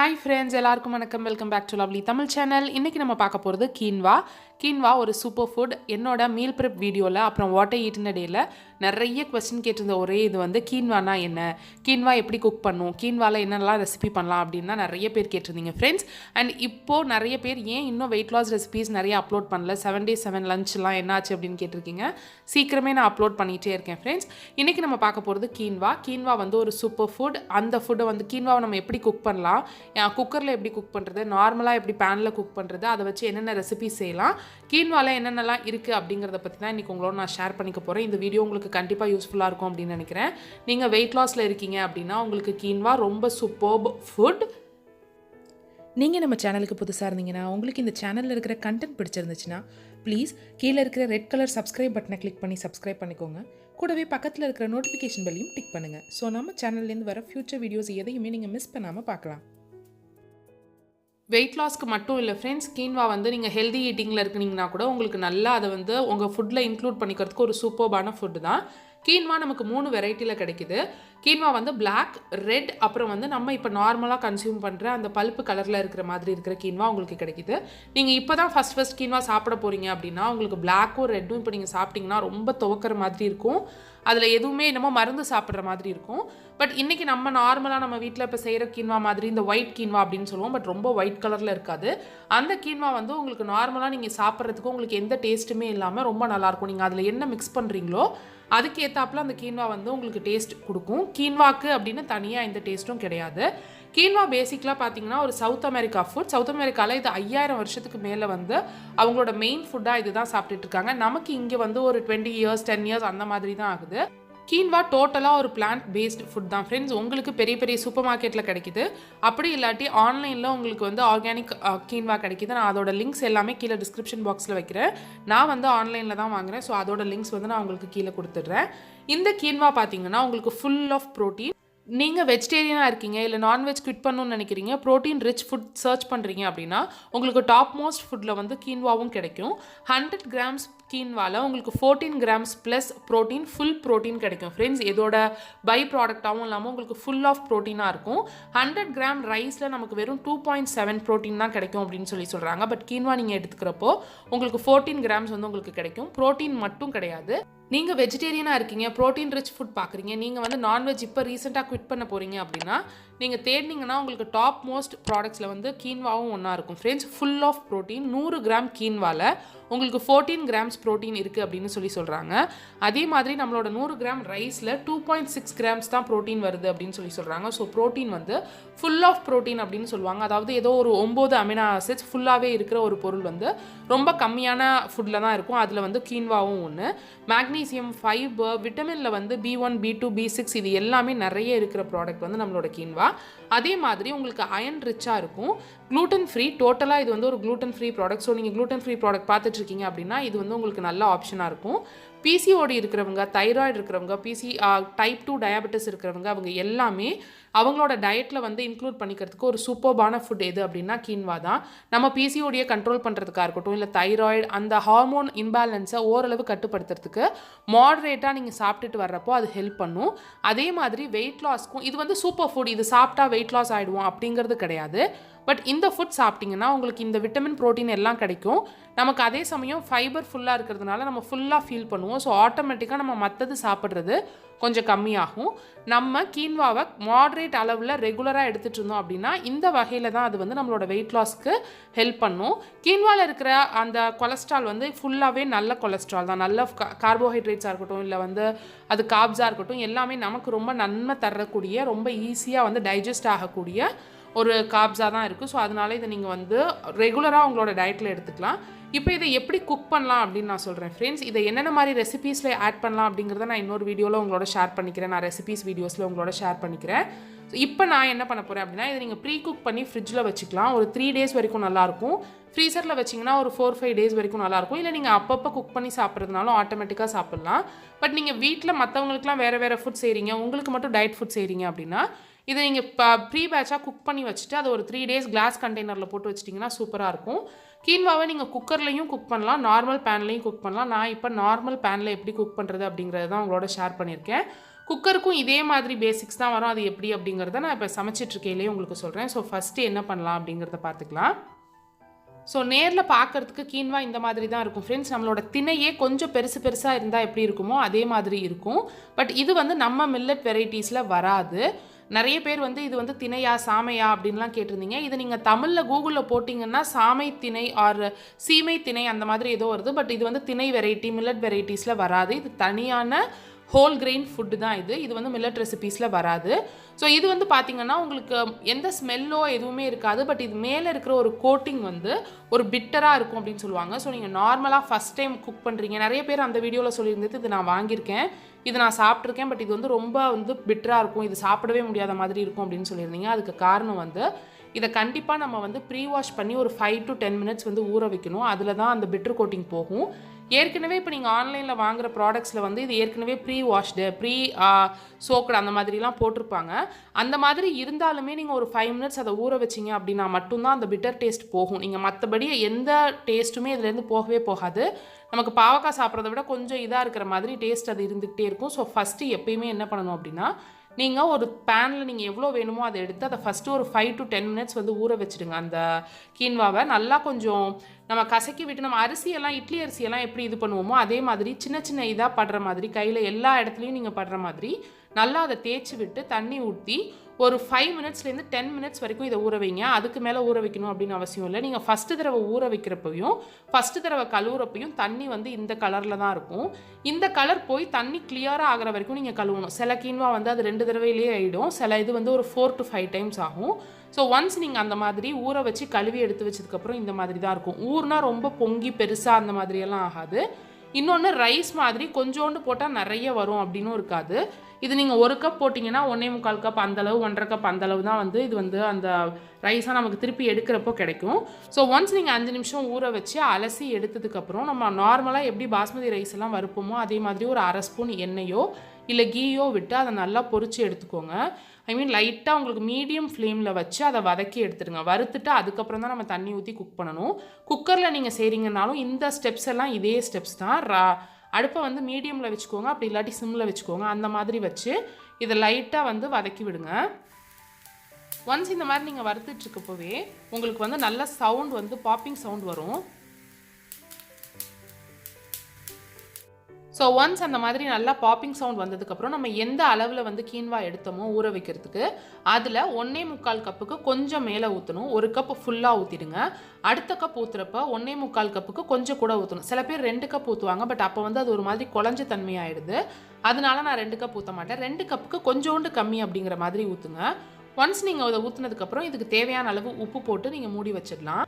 Hi friends, எல்லாருக்கும் வணக்கம். Welcome back to lovely Tamil channel. இன்னைக்கு நம்ம பார்க்க போகிறது கீன்வா ஒரு சூப்பர் ஃபுட். என்னோட மீல் ப்ரெப் வீடியோவில் அப்புறம் வாட்டர் ஈட்டின டேயில் நிறைய கொஸ்டின் கேட்டிருந்த ஒரே இது வந்து கீன்வானா என்ன, கீன்வா எப்படி குக் பண்ணும், கீன்வாவில் என்னெல்லாம் ரெசிபி பண்ணலாம் அப்படின்னு தான் நிறைய பேர் கேட்டிருந்தீங்க ஃப்ரெண்ட்ஸ். அண்ட் இப்போது நிறைய பேர் ஏன் இன்னும் வெயிட் லாஸ் ரெசிபீஸ் நிறைய அப்லோட் பண்ணல, 7 days 7 லஞ்ச்லாம் என்னாச்சு அப்படின்னு கேட்டிருக்கீங்க. சீக்கிரமே நான் அப்லோட் பண்ணிகிட்டே இருக்கேன் ஃப்ரெண்ட்ஸ். இன்றைக்கி நம்ம பார்க்க போகிறது கீன்வா வந்து ஒரு சூப்பர் ஃபுட். அந்த ஃபுட்டை வந்து கீன்வாவை நம்ம எப்படி குக் பண்ணலாம், குக்கரில் எப்படி குக் பண்ணுறது, நார்மலாக எப்படி பேனில் குக் பண்ணுறது, அதை வச்சு என்னென்ன ரெசிபி செய்யலாம், கீன்வாவில் என்னென்னலாம் இருக்குது அப்படிங்கிறத பற்றி தான் இன்றைக்கி உங்களோட நான் ஷேர் பண்ணிக்க போகிறேன். இந்த வீடியோ உங்களுக்கு கண்டிப்பாக யூஸ்ஃபுல்லாக இருக்கும் அப்படின்னு நினைக்கிறேன். நீங்கள் வெயிட் லாஸில் இருக்கீங்க அப்படின்னா உங்களுக்கு கீன்வா ரொம்ப சூப்பர்ப் ஃபுட். நீங்கள் நம்ம சேனலுக்கு புதுசாக இருந்தீங்கன்னா, உங்களுக்கு இந்த சேனலில் இருக்கிற கண்டென்ட் பிடிச்சிருந்துச்சுன்னா ப்ளீஸ் கீழே இருக்கிற ரெட் கலர் சப்ஸ்கிரைப் பட்டனை கிளிக் பண்ணி சப்ஸ்கிரைப் பண்ணிக்கோங்க. கூடவே பக்கத்தில் இருக்கிற நோட்டிஃபிகேஷன் பெல்லையும் டிக் பண்ணுங்கள். ஸோ நம்ம சேனல்லேருந்து வர ஃபியூச்சர் வீடியோஸ் எதையுமே நீங்கள் மிஸ் பண்ணாமல் பார்க்கலாம். வெயிட் லாஸ்க்கு மட்டும் இல்லை ஃப்ரெண்ட்ஸ், கீன்வா வந்து நீங்கள் ஹெல்தி ஈட்டிங்கில் இருக்கிறீங்கன்னா கூட உங்களுக்கு நல்லா அதை வந்து உங்கள் ஃபுட்டில் இன்க்ளூட் பண்ணிக்கிறதுக்கு ஒரு சூப்பர்பான ஃபுட்டு தான். கீன்வா நமக்கு 3 வெரைட்டியில் கிடைக்குது. கீன்வா வந்து பிளாக், ரெட், அப்புறம் வந்து நம்ம இப்போ நார்மலாக கன்சியூம் பண்ணுற அந்த பல்ப்பு கலரில் இருக்கிற மாதிரி இருக்கிற கீன்வா உங்களுக்கு கிடைக்குது. நீங்கள் இப்போ தான் ஃபஸ்ட் கீன்வா சாப்பிட போகிறீங்க அப்படின்னா உங்களுக்கு பிளாக்கும் ரெட்டும் இப்போ நீங்கள் சாப்பிட்டிங்கன்னா ரொம்ப துவக்கிற மாதிரி இருக்கும். அதில் எதுவுமே என்னமோ மருந்து சாப்பிட்ற மாதிரி இருக்கும். பட் இன்றைக்கி நம்ம நார்மலாக நம்ம வீட்டில் இப்போ செய்கிற கீன்வா மாதிரி இந்த ஒயிட் கீன்வா அப்படின்னு சொல்லுவோம், பட் ரொம்ப ஒயிட் கலரில் இருக்காது. அந்த கீன்வா வந்து உங்களுக்கு நார்மலாக நீங்கள் சாப்பிட்றதுக்கு உங்களுக்கு எந்த டேஸ்ட்டுமே இல்லாமல் ரொம்ப நல்லாயிருக்கும். நீங்கள் அதில் என்ன மிக்ஸ் பண்ணுறீங்களோ அதுக்கு ஏற்றாப்புல அந்த கீன்வா வந்து உங்களுக்கு டேஸ்ட் கொடுக்கும். கீன்வாக்கு அப்படின்னு தனியாக எந்த டேஸ்ட்டும் கிடையாது. கீன்வா பேசிக்கலாக பார்த்தீங்கன்னா ஒரு சவுத் அமெரிக்கா ஃபுட். சவுத் அமெரிக்காவில் இது 5000 வருஷத்துக்கு மேலே வந்து அவங்களோட மெயின் ஃபுட்டாக இது தான் சாப்பிட்டுட்டு இருக்காங்க. நமக்கு இங்கே வந்து ஒரு 20 years 10 years அந்த மாதிரி தான் ஆகுது. கீன்வா டோட்டலாக ஒரு பிளான்ட் பேஸ்டு ஃபுட் தான் ஃப்ரெண்ட்ஸ். உங்களுக்கு பெரிய பெரிய சூப்பர் மார்க்கெட்டில் கிடைக்குது. அப்படி இல்லாட்டி ஆன்லைனில் உங்களுக்கு வந்து ஆர்கானிக் கீன்வா கிடைக்குது. நான் அதோட லிங்க்ஸ் எல்லாமே கீழே டிஸ்கிரிப்ஷன் பாக்ஸில் வைக்கிறேன். நான் வந்து ஆன்லைனில் தான் வாங்குகிறேன். ஸோ அதோட லிங்க்ஸ் வந்து நான் உங்களுக்கு கீழே கொடுத்துட்றேன். இந்த கீன்வா பார்த்தீங்கன்னா உங்களுக்கு ஃபுல் ஆஃப் ப்ரோட்டீன். நீங்கள் வெஜிடேரியனாக இருக்கீங்க இல்லை நான்வெஜ் குவிட் பண்ணணும்னு நினைக்கிறீங்க, ப்ரோட்டீன் ரிச் ஃபுட் சர்ச் பண்ணுறீங்க அப்படின்னா உங்களுக்கு டாப் மோஸ்ட் ஃபுட்டில் வந்து கீன்வாவும் கிடைக்கும். 100 grams கீன்வாவில் உங்களுக்கு 14 grams plus protein, full protein கிடைக்கும் ஃப்ரெண்ட்ஸ். இதோட பை ப்ராடக்டாகவும் இல்லாமல் உங்களுக்கு ஃபுல் ஆஃப் ப்ரோட்டீனாக இருக்கும். 100 gram ரைஸில் நமக்கு வெறும் 2.7 ப்ரோட்டீன் தான் கிடைக்கும் அப்படின்னு சொல்கிறாங்க. பட் கீன்வா நீங்கள் எடுத்துக்கிறப்போ உங்களுக்கு 14 grams வந்து உங்களுக்கு கிடைக்கும். ப்ரோட்டீன் மட்டும் கிடையாது. நீங்கள் வெஜிடேரியனாக இருக்கீங்க, ப்ரோட்டீன் ரிச் ஃபுட் பார்க்குறீங்க, நீங்கள் வந்து நான்வெஜ் இப்போ ரீசெண்டாக குவிட் பண்ண போகிறீங்க அப்படின்னா நீங்கள் தேடினீங்கன்னா உங்களுக்கு டாப் மோஸ்ட் ப்ராடக்ட்ஸில் வந்து கீன்வாவும் ஒன்றா இருக்கும் friends. Full of protein 100 gram கீன்வாவில் உங்களுக்கு 14 grams ப்ரோட்டீன் இருக்குது அப்படின்னு சொல்கிறாங்க. அதே மாதிரி நம்மளோட 100 gram ரைஸில் 2.6 grams தான் ப்ரோட்டீன் வருது அப்படின்னு சொல்கிறாங்க. ஸோ ப்ரோட்டீன் வந்து ஃபுல் ஆஃப் ப்ரோட்டீன் அப்படின்னு சொல்லுவாங்க. அதாவது ஏதோ ஒரு 9 அமினோ ஆசிட்ஸ் ஃபுல்லாகவே இருக்கிற ஒரு பொருள் வந்து ரொம்ப கம்மியான ஃபுட்டில் தான் இருக்கும். அதில் வந்து கீன்வாவும் ஒன்று. மேக்னீசியம், ஃபைபர், விட்டமினில் வந்து B1 B2 B6 இது எல்லாமே நிறைய இருக்கிற ப்ராடக்ட் வந்து நம்மளோட கீன்வா. அதே மாதிரி உங்களுக்கு அயன் ரிச்சாக இருக்கும். க்ளூட்டன் ஃப்ரீ, டோட்டலாக இது வந்து ஒரு க்ளூட்டன் ஃப்ரீ ப்ராடக்ட். ஸோ நீங்கள் க்ளூட்டன் ஃப்ரீ ப்ராடக்ட் பார்த்துட்டு இருக்கீங்க அப்படின்னா இது வந்து உங்களுக்கு நல்ல ஆப்ஷனாக இருக்கும். பிசிஓடி இருக்கிறவங்க, தைராய்டு இருக்கிறவங்க, டைப் 2 டயபெட்டிஸ் இருக்கிறவங்க, அவங்க எல்லாமே அவங்களோட டயட்டில் வந்து இன்க்ளூட் பண்ணிக்கிறதுக்கு ஒரு சூப்பர்பான ஃபுட் எது அப்படின்னா கீன்வா தான். நம்ம பிசிஓடியை கண்ட்ரோல் பண்ணுறதுக்காக இருக்கட்டும், இல்லை தைராய்டு அந்த ஹார்மோன் இம்பேலன்ஸை ஓரளவு கட்டுப்படுத்துறதுக்கு மாடரேட்டாக நீங்கள் சாப்பிட்டுட்டு வர்றப்போ அது ஹெல்ப் பண்ணும். அதே மாதிரி வெயிட் லாஸ்க்கும் இது வந்து சூப்பர் ஃபுட். இது சாப்பிட்டா வெயிட் லாஸ் ஆகிடுவோம் அப்படிங்கிறது கிடையாது. பட் இந்த ஃபுட் சாப்பிட்டிங்கன்னா உங்களுக்கு இந்த விட்டமின் ப்ரோட்டீன் எல்லாம் கிடைக்கும். நமக்கு அதே சமயம் ஃபைபர் ஃபுல்லாக இருக்கிறதுனால நம்ம ஃபுல்லாக ஃபீல் பண்ணுவோம். ஸோ ஆட்டோமேட்டிக்காக நம்ம மற்றது சாப்பிட்றது கொஞ்சம் கம்மியாகும். நம்ம கீன்வாவை மாடரேட் அளவில் ரெகுலராக எடுத்துகிட்டு இருந்தோம் அப்படின்னா இந்த வகையில் தான் அது வந்து நம்மளோட வெயிட் லாஸ்க்கு ஹெல்ப் பண்ணும். கீன்வாவில் இருக்கிற அந்த கொலஸ்ட்ரால் வந்து ஃபுல்லாகவே நல்ல கொலஸ்ட்ரால் தான். நல்ல கார்போஹைட்ரேட்ஸாக இருக்கட்டும், இல்லை வந்து அது கார்ப்ஸாக இருக்கட்டும், எல்லாமே நமக்கு ரொம்ப நன்மை தரக்கூடிய, ரொம்ப ஈஸியாக வந்து டைஜஸ்ட் ஆகக்கூடிய ஒரு கார்ப்ஸாக தான் இருக்குது. ஸோ அதனால இதை நீங்கள் வந்து ரெகுலராக உங்களோட டயட்டில் எடுத்துக்கலாம். இப்போ இதை எப்படி குக் பண்ணலாம் அப்படின்னு நான் சொல்கிறேன் ஃப்ரெண்ட்ஸ். இதை என்னென்ன மாதிரி ரெசிபீஸில் ஆட் பண்ணலாம் அப்படிங்கிறத நான் இன்னொரு வீடியோவில் உங்களோட ஷேர் பண்ணிக்கிறேன். நான் ரெசிபீஸ் வீடியோஸில் உங்களோட ஷேர் பண்ணிக்கிறேன். ஸோ இப்போ நான் என்ன பண்ண போகிறேன் அப்படின்னா இதை நீங்கள் ப்ரீ குக் பண்ணி ஃப்ரிட்ஜில் வச்சுக்கலாம். ஒரு 3 days வரைக்கும் நல்லாயிருக்கும். ஃப்ரீசரில் வச்சிங்கன்னா ஒரு 4-5 days வரைக்கும் நல்லாயிருக்கும். இல்லை நீங்கள் அப்பப்போ குக் பண்ணி சாப்பிட்றதுனாலும் ஆட்டோமேட்டிக்காக சாப்பிட்லாம். பட் நீங்கள் வீட்டில் மற்றவங்களுக்குலாம் வேறு ஃபுட் செய்கிறீங்க, உங்களுக்கு மட்டும் டயட் ஃபுட் செய்கிறீங்க அப்படின்னா இதை நீங்கள் ப்ரீ பேட்சாக குக் பண்ணி வச்சுட்டு அதை ஒரு 3 days கிளாஸ் கண்டெய்னரில் போட்டு வச்சிட்டிங்கன்னா சூப்பராக இருக்கும். கீன்வாவை நீங்கள் குக்கர்லையும் குக் பண்ணலாம், நார்மல் பேன்லையும் குக் பண்ணலாம். நான் இப்போ நார்மல் பேனில் எப்படி குக் பண்ணுறது அப்படிங்கிறது தான் உங்களோட ஷேர் பண்ணியிருக்கேன். குக்கருக்கும் இதே மாதிரி பேசிக்ஸ் தான் வரும். அது எப்படி அப்படிங்கிறத நான் இப்போ சமைச்சிட்ருக்கையிலே உங்களுக்கு சொல்கிறேன். ஸோ ஃபஸ்ட்டு என்ன பண்ணலாம் அப்படிங்கிறத பார்த்துக்கலாம். ஸோ நேரில் பார்க்குறதுக்கு கீன்வா இந்த மாதிரி தான் இருக்கும் ஃப்ரெண்ட்ஸ். நம்மளோட திணையே கொஞ்சம் பெருசாக இருந்தால் எப்படி இருக்குமோ அதே மாதிரி இருக்கும். பட் இது வந்து நம்ம மில்லட் வெரைட்டிஸில் வராது. நிறைய பேர் வந்து இது வந்து திணையா சாமையா அப்படின்லாம் கேட்டிருந்தீங்க. இது நீங்கள் தமிழில் கூகுளில் போட்டிங்கன்னா சாமை திணை ஆர் சீமை திணை அந்த மாதிரி ஏதோ வருது. பட் இது வந்து திணை வெரைட்டி மில்லட் வெரைட்டிஸில் வராது. இது தனியான ஹோல் கிரெயின் ஃபுட்டு தான் இது. இது வந்து மில்லட் ரெசிபீஸில் வராது. ஸோ இது வந்து பார்த்திங்கன்னா உங்களுக்கு எந்த ஸ்மெல்லோ எதுவுமே இருக்காது. பட் இது மேலே இருக்கிற ஒரு கோட்டிங் வந்து ஒரு பிட்டராக இருக்கும் அப்படின்னு சொல்லுவாங்க. ஸோ நீங்கள் நார்மலாக ஃபஸ்ட் டைம் குக் பண்ணுறீங்க, நிறைய பேர் அந்த வீடியோவில் சொல்லியிருந்தது இது நான் வாங்கியிருக்கேன், இது நான் சாப்பிட்ருக்கேன், பட் இது வந்து ரொம்ப வந்து பிட்டராக இருக்கும், இது சாப்பிடவே முடியாத மாதிரி இருக்கும் அப்படின்னு சொல்லியிருந்தீங்க. அதுக்கு காரணம் வந்து இதை கண்டிப்பாக நம்ம வந்து ப்ரீ வாஷ் பண்ணி ஒரு 5 to 10 மினிட்ஸ் வந்து ஊற வைக்கணும். அதில் தான் அந்த பிட்டர் கோட்டிங் போகும். ஏற்கனவே இப்போ நீங்கள் ஆன்லைனில் வாங்குகிற ப்ராடக்ட்ஸில் வந்து இது ஏற்கனவே ப்ரீ வாஷ்டு சோக்கடு அந்த மாதிரிலாம் போட்டிருப்பாங்க. அந்த மாதிரி இருந்தாலுமே நீங்கள் ஒரு 5 மினிட்ஸ் அதை ஊற வச்சிங்க அப்படின்னா மட்டும்தான் அந்த பிட்டர் டேஸ்ட் போகும். நீங்கள் மற்றபடி எந்த டேஸ்ட்டுமே இதுலேருந்து போகவே போகாது. நமக்கு பாவக்காய் சாப்பிட்றத விட கொஞ்சம் இதாக இருக்கிற மாதிரி டேஸ்ட் அது இருந்துகிட்டே இருக்கும். ஸோ ஃபஸ்ட்டு எப்பயுமே என்ன பண்ணணும் அப்படின்னா, நீங்கள் ஒரு பேனில் நீங்கள் எவ்வளோ வேணுமோ அதை எடுத்து அதை ஃபஸ்ட்டு ஒரு 5 to 10 மினிட்ஸ் வந்து ஊற வச்சுடுங்க. அந்த கீன்வாவை நல்லா கொஞ்சம் நம்ம கசக்கி விட்டு, நம்ம அரிசியெல்லாம் இட்லி அரிசியெல்லாம் எப்படி இது பண்ணுவோமோ அதே மாதிரி சின்ன சின்ன இதாக படுற மாதிரி கையில் எல்லா இடத்துலையும் நீங்கள் படுற மாதிரி நல்லா அதை தேய்ச்சி விட்டு தண்ணி ஊற்றி ஒரு 5 மினிட்ஸ்லேருந்து 10 மினிட்ஸ் வரைக்கும் இதை ஊற வைங்க. அதுக்கு மேலே ஊற வைக்கணும் அப்படின்னு அவசியம் இல்லை. நீங்கள் ஃபஸ்ட்டு தடவை ஊற வைக்கிறப்பையும் ஃபஸ்ட்டு தடவை கழுவுறப்பையும் தண்ணி வந்து இந்த கலரில் தான் இருக்கும். இந்த கலர் போய் தண்ணி கிளியராக ஆகிற வரைக்கும் நீங்கள் கழுவணும். சில கீன்வா வந்து அது 2 தடவையிலே ஆகிடும், சில இது வந்து ஒரு 4 to 5 டைம்ஸ் ஆகும். ஸோ ஒன்ஸ் நீங்கள் அந்த மாதிரி ஊற வச்சு கழுவி எடுத்து வச்சதுக்கப்புறம் இந்த மாதிரி தான் இருக்கும். ஊர்னா ரொம்ப பொங்கி பெருசாக அந்த மாதிரியெல்லாம் ஆகாது. இன்னொன்று ரைஸ் மாதிரி கொஞ்சோண்டு போட்டால் நிறைய வரும் அப்படின்னும் இருக்காது. இது நீங்கள் 1 கப் போட்டிங்கன்னா 1.25 கப் அந்தளவு 1.5 கப் அந்தளவு தான் வந்து இது வந்து அந்த ரைஸாக நமக்கு திருப்பி எடுக்கிறப்போ கிடைக்கும். ஸோ ஒன்ஸ் நீங்கள் 5 நிமிஷம் ஊற வச்சு அலசி எடுத்ததுக்கப்புறம் நம்ம நார்மலாக எப்படி பாஸ்மதி ரைஸ் எல்லாம் வறுப்போமோ அதே மாதிரி ஒரு 1/2 ஸ்பூன் எண்ணெயோ இல்லை கீயோ விட்டு அதை நல்லா பொரிச்சு எடுத்துக்கோங்க. லைட்டாக உங்களுக்கு மீடியம் ஃப்ளேமில் வச்சு அதை வதக்கி எடுத்துடுங்க. வறுத்துட்டு அதுக்கப்புறம் தான் நம்ம தண்ணி ஊற்றி குக் பண்ணணும். குக்கரில் நீங்கள் செய்கிறீங்கனாலும் இந்த ஸ்டெப்ஸ் எல்லாம் இதே ஸ்டெப்ஸ் தான். அடுப்பை வந்து மீடியமில் வச்சுக்கோங்க, அப்படி இல்லாட்டி சிம்மில் வச்சுக்கோங்க. அந்த மாதிரி வச்சு இதை லைட்டாக வந்து வதக்கி விடுங்க. ஒன்ஸ் இந்த மாதிரி நீங்கள் வறுத்துட்ருக்கப்போவே உங்களுக்கு வந்து நல்ல சவுண்ட் வந்து பாப்பிங் சவுண்ட் வரும். ஸோ ஒன்ஸ் அந்த மாதிரி நல்லா பாப்பிங் சவுண்ட் வந்ததுக்கப்புறம் நம்ம எந்த அளவில் வந்து கீன்வா எடுத்தோமோ ஊற வைக்கிறதுக்கு அதில் 1.25 கப்புக்கு கொஞ்சம் மேலே ஊற்றணும். 1 கப் ஃபுல்லாக ஊற்றிடுங்க. அடுத்த கப் ஊற்றுறப்ப 1.25 கப்புக்கு கொஞ்சம் கூட ஊற்றணும். சில பேர் 2 கப் ஊற்றுவாங்க, பட் அப்போ வந்து அது ஒரு மாதிரி குழஞ்ச தன்மையாகிடுது. அதனால நான் 2 கப் ஊற்ற மாட்டேன். 2 கப்புக்கு கொஞ்சோண்டு கம்மி அப்படிங்கிற மாதிரி ஊற்றுங்க. ஒன்ஸ் நீங்கள் அதை ஊற்றுனதுக்கப்புறம் இதுக்கு தேவையான அளவு உப்பு போட்டு நீங்கள் மூடி வச்சிடலாம்.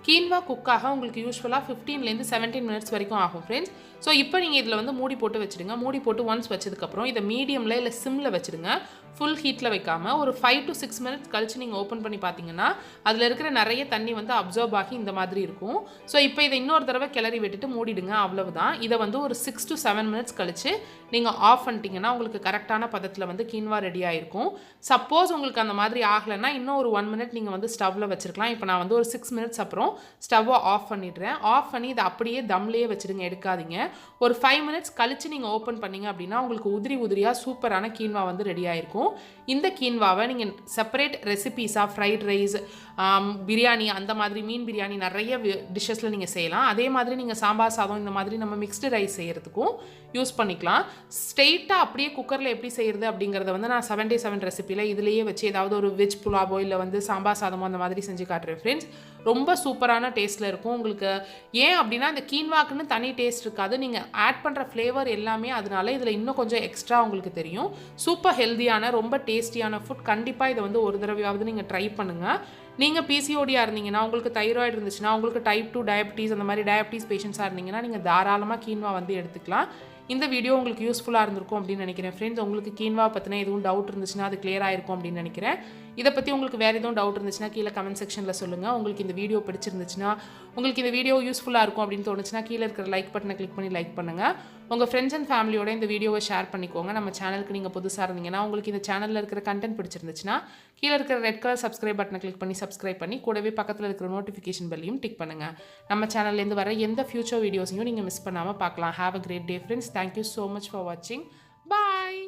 கீன்வா குக்காக உங்களுக்கு யூஸ்வலாக 15லேருந்து 17 மினிட்ஸ் வரைக்கும் ஆகும் ஃப்ரெண்ட்ஸ். ஸோ இப்போ நீங்கள் இதில் வந்து மூடி போட்டு வச்சுடுங்க. மூடி போட்டு ஒன்ஸ் வச்சதுக்கப்புறம் இதை மீடியமில் இல்லை சிம்மில் வச்சுடுங்க. ஃபுல் ஹீட்டில் வைக்காமல் ஒரு 5 to 6 மினிட்ஸ் கழிச்சு நீங்கள் ஓப்பன் பண்ணி பார்த்தீங்கன்னா அதில் இருக்கிற நிறைய தண்ணி வந்து அப்சர்வ் ஆகி இந்த மாதிரி இருக்கும். ஸோ இப்போ இதை இன்னொரு தடவை கிளறி விட்டுட்டு மூடிடுங்க. அவ்வளவுதான். இதை வந்து ஒரு 6 to 7 மினிட்ஸ் கழிச்சு நீங்கள் ஆஃப் பண்ணிட்டீங்கன்னா உங்களுக்கு கரெக்டான பதத்தில் வந்து கீன்வா ரெடி ஆகிருக்கும். சப்போஸ் உங்களுக்கு அந்த மாதிரி ஆகலைன்னா இன்னும் ஒரு 1 மினிட் நீங்கள் வந்து ஸ்டவ்வில் வச்சுருக்கலாம். இப்போ நான் வந்து ஒரு 6 மினிட்ஸ் அப்புறம் ஸ்டவ்வை ஆஃப் பண்ணிடுறேன். ஆஃப் பண்ணி இதை அப்படியே தம்லேயே வச்சுடுங்க, எடுக்காதீங்க. ஒரு 5 மினிட்ஸ் கழிச்சு நீங்கள் ஓப்பன் பண்ணீங்க அப்படின்னா உங்களுக்கு உதிரி உதிரியாக சூப்பரான கீன்வா வந்து ரெடி ஆகிருக்கும். இந்த கீன்வாவை நீங்கள் செப்பரேட் ரெசிபீஸாக ஃப்ரைட் ரைஸ், பிரியாணி, அந்த மாதிரி மீன் பிரியாணி நிறைய டிஷ்ஷஸில் நீங்கள் செய்யலாம். அதே மாதிரி நீங்கள் சாம்பார் சாதம் இந்த மாதிரி நம்ம மிக்ஸ்டு ரைஸ் செய்கிறதுக்கும் யூஸ் பண்ணிக்கலாம். ஸ்ட்ரெயிட்டாக அப்படியே குக்கரில் எப்படி செய்கிறது அப்படிங்கிறத வந்து நான் 77 ரெசிபியில் இதுலேயே வச்சு ஏதாவது ஒரு வெஜ் புலாவோ இல்லை வந்து சாம்பார் சாதமோ அந்த மாதிரி செஞ்சு காட்டுறேன் ஃப்ரெண்ட்ஸ். ரொம்ப சூப்பரான டேஸ்ட்டில் இருக்கும் உங்களுக்கு. ஏன் அப்படின்னா இந்த கீன்வாக்குன்னு தனி டேஸ்ட் இருக்காது. நீங்கள் ஆட் பண்ணுற ஃப்ளேவர் எல்லாமே அதனால இதில் இன்னும் கொஞ்சம் எக்ஸ்ட்ரா உங்களுக்கு தெரியும். சூப்பர் ஹெல்த்தியான ரொம்ப டேஸ்டியான ஃபுட். கண்டிப்பாக இதை வந்து ஒரு தடவையாவது நீங்கள் ட்ரை பண்ணுங்கள். நீங்கள் பிசிஓடியாக இருந்தீங்கன்னா, உங்களுக்கு தைராய்டு இருந்துச்சுன்னா, உங்களுக்கு டைப் 2 டயபிட்டிஸ் அந்த மாதிரி டயபிட்டிஸ் பேஷண்ட்ஸாக இருந்தீங்கன்னா நீங்கள் தாராளமாக கீன்வா வந்து எடுத்துக்கலாம். இந்த வீடியோ உங்களுக்கு யூஸ்ஃபுல்லாக இருந்திருக்கும் அப்படின்னு நினைக்கிறேன் ஃப்ரெண்ட்ஸ். உங்களுக்கு கீன்வா பற்றின எதுவும் டவுட் இருந்துச்சுன்னா அது கிளியர் ஆயிருக்கும் அப்படின்னு நினைக்கிறேன். இதை பற்றி உங்களுக்கு வேறு எதுவும் டவுட் இருந்துச்சுன்னா கீழே கமெண்ட் செக்ஷனில் சொல்லுங்கள். உங்களுக்கு இந்த வீடியோ பிடிச்சிருந்துச்சுன்னா, உங்களுக்கு இந்த வீடியோ யூஸ்ஃபுல்லாக இருக்கும் அப்படின்னு தோணுச்சுன்னா கீழே இருக்கிற லைக் பட்டனை கிளிக் பண்ணி லைக் பண்ணுங்கள். உங்கள் ஃப்ரெண்ட்ஸ் அண்ட் ஃபேமிலியோட இந்த வீடியோவை ஷேர் பண்ணிக்கோங்க. நம்ம சேனலுக்கு நீங்கள் புதுசாக இருந்தீங்கன்னா, உங்களுக்கு இந்த சேனலில் இருக்கிற கண்டென்ட் பிடிச்சிருந்துச்சுன்னா கீழே இருக்கிற ரெட் கலர் சப்ஸ்கிரைப் பட்டனை கிளிக் பண்ணி சப்ஸ்கிரைப் பண்ணி கூடவே பக்கத்தில் இருக்கிற நோட்டிஃபிகேஷன் பெல்லையும் டிக் பண்ணுங்கள். நம்ம சேனல்லேருந்து வர எந்த ஃபியூச்சர் வீடியோஸையும் நீங்கள் மிஸ் பண்ணாமல் பார்க்கலாம். Have a great day friends. Thank you so much for வாட்சிங். பாய்.